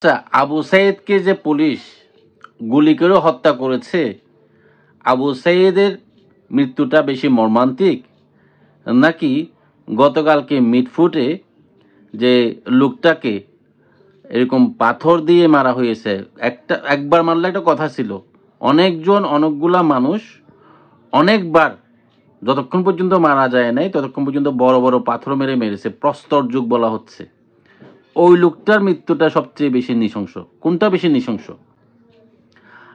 আচ্ছা, আবু সাইদকে যে পুলিশ গুলি করে হত্যা করেছে, আবু সাইদের মৃত্যুটা বেশি মর্মান্তিক নাকি গতকালকে মিটফুটে যে লোকটাকে এরকম পাথর দিয়ে মারা হয়েছে? একবার মারলে একটা কথা ছিল, অনেকগুলা মানুষ অনেকবার, যতক্ষণ পর্যন্ত মারা যায় নাই ততক্ষণ পর্যন্ত বড় বড় পাথর মেরেছে, প্রস্তর যুগ বলা হচ্ছে। ওই লোকটার মৃত্যুটা সবচেয়ে বেশি নৃশংস। কোনটা বেশি নৃশংস?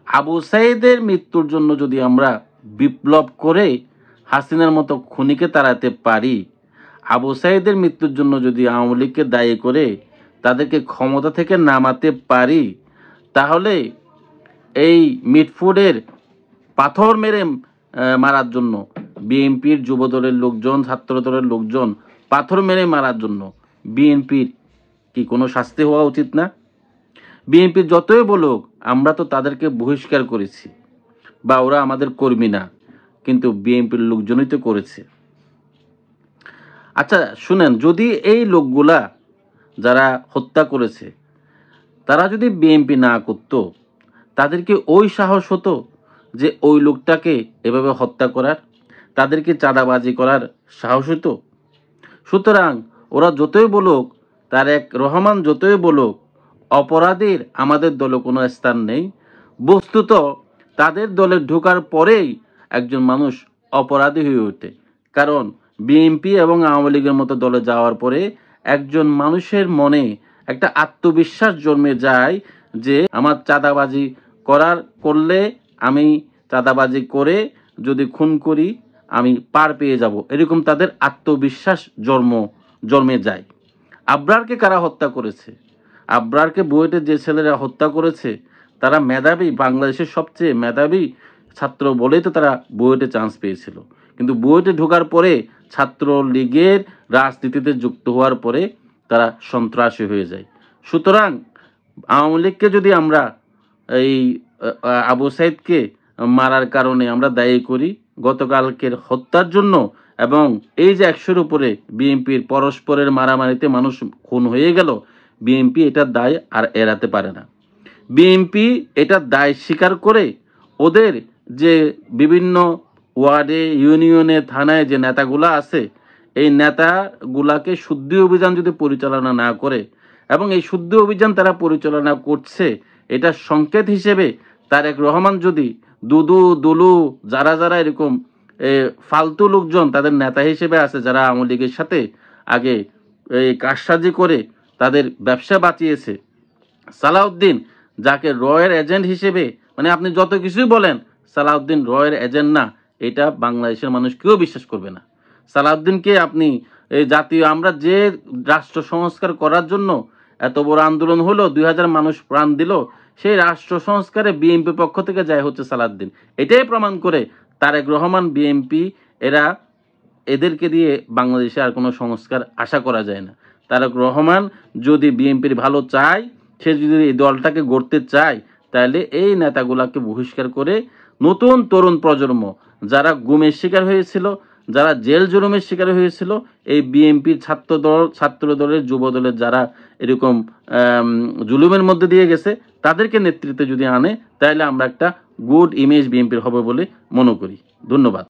আবু সাইদের মৃত্যুর জন্য যদি আমরা বিপ্লব করে হাসিনার মতো খুনিকে তাড়াতে পারি, আবু সাইদের মৃত্যুর জন্য যদি আওয়ামী লীগকে দায়ী করে তাদেরকে ক্ষমতা থেকে নামাতে পারি, তাহলে এই মিটফুডের পাথর মেরে মারার জন্য বিএনপির যুবদলের লোকজন, ছাত্রদলের লোকজন পাথর মেরে মারার জন্য বিএনপির কি কোনো শাস্তি হওয়া উচিত না? বিএনপি যতই বলুক আমরা তো তাদেরকে বহিষ্কার করেছি বা ওরা আমাদের কর্মী না, কিন্তু বিএনপির লোকজনই তো করেছে। আচ্ছা শুনেন, যদি এই লোকগুলা যারা হত্যা করেছে তারা যদি বিএনপি না করতো, তাদেরকে ওই সাহস হতো যে ওই লোকটাকে এভাবে হত্যা করার, তাদেরকে চাঁদাবাজি করার সাহস হতো? সুতরাং ওরা যতই বলুক, তারেক রহমান যতই বলুক অপরাধীর আমাদের দলে কোনো স্থান নেই, বস্তুত তাদের দলে ঢোকার পরেই একজন মানুষ অপরাধী হয়ে ওঠে। কারণ বিএনপি এবং আওয়ামী লীগের মতো দলে যাওয়ার পরে একজন মানুষের মনে একটা আত্মবিশ্বাস জন্মে যায় যে আমার চাঁদাবাজি করলে, আমি চাঁদাবাজি করে যদি খুন করি আমি পার পেয়ে যাব, এরকম তাদের আত্মবিশ্বাস জন্মে যায়। আবরারকে কারা হত্যা করেছে? আবরারকে বুয়েটে যে ছেলেরা হত্যা করেছে তারা মেধাবী, বাংলাদেশের সবচেয়ে মেধাবী ছাত্র বলেই তো তারা বুয়েটে চান্স পেয়েছিল। কিন্তু বুয়েটে ঢোকার পরে ছাত্র লীগের রাজনীতিতে যুক্ত হওয়ার পরে তারা সন্ত্রাসী হয়ে যায়। সুতরাং আওয়ামী লীগকে যদি আমরা এই আবু সাইদকে মারার কারণে আমরা দায়ী করি গতকালকের হত্যার জন্য, এবং এই যে 100-র উপরে বিএনপির পরস্পরের মারামারিতে মানুষ খুন হয়ে গেল, বিএনপি এটার দায় আর এড়াতে পারে না। বিএনপি এটার দায় স্বীকার করে ওদের যে বিভিন্ন ওয়ার্ডে, ইউনিয়নে, থানায় যে নেতাগুলা আছে, এই নেতাগুলাকে শুদ্ধি অভিযান যদি পরিচালনা না করে, এবং এই শুদ্ধি অভিযান তারা পরিচালনা করছে এটা সংকেত হিসেবে তারেক রহমান যদি দুলু যারা এরকম ফালতু লোকজন তাদের নেতা হিসেবে আছে, যারা আওয়ামী লীগের সাথে আগে এই কারসাজি করে তাদের ব্যবসা বাঁচিয়েছে, সালাউদ্দিন যাকে রয়ের এজেন্ট হিসেবে, মানে আপনি যত কিছুই বলেন সালাউদ্দিন রয়ের এজেন্ট না, এটা বাংলাদেশের মানুষ কেউ বিশ্বাস করবে না। সালাউদ্দিনকে আপনি এই জাতীয়, আমরা যে রাষ্ট্র সংস্কার করার জন্য এত বড় আন্দোলন হলো, 2000 মানুষ প্রাণ দিল, সেই রাষ্ট্র সংস্কারে বিএনপি পক্ষ থেকে যায় হচ্ছে সালাউদ্দিন। এটাই প্রমাণ করে তারেক রহমান, বিএনপি এদেরকে দিয়ে বাংলাদেশে আর কোনো সংস্কার আশা করা যায় না। তারেক রহমান যদি বিএনপির ভালো চায়, সে যদি এই দলটাকে গড়তে চায়, তাহলে এই নেতাগুলাকে বহিষ্কার করে নতুন তরুণ প্রজন্ম যারা গুমের শিকার হয়েছিল, যারা জেল জুলুমের শিকার হয়েছিল, এই বিএনপির ছাত্র দলের যুব দলের যারা এরকম জুলুমের মধ্যে দিয়ে গেছে, তাদেরকে নেতৃত্বে যদি আনে, তাহলে আমরা একটা গুড ইমেজ বিএনপির হবে বলে মনে করি। ধন্যবাদ।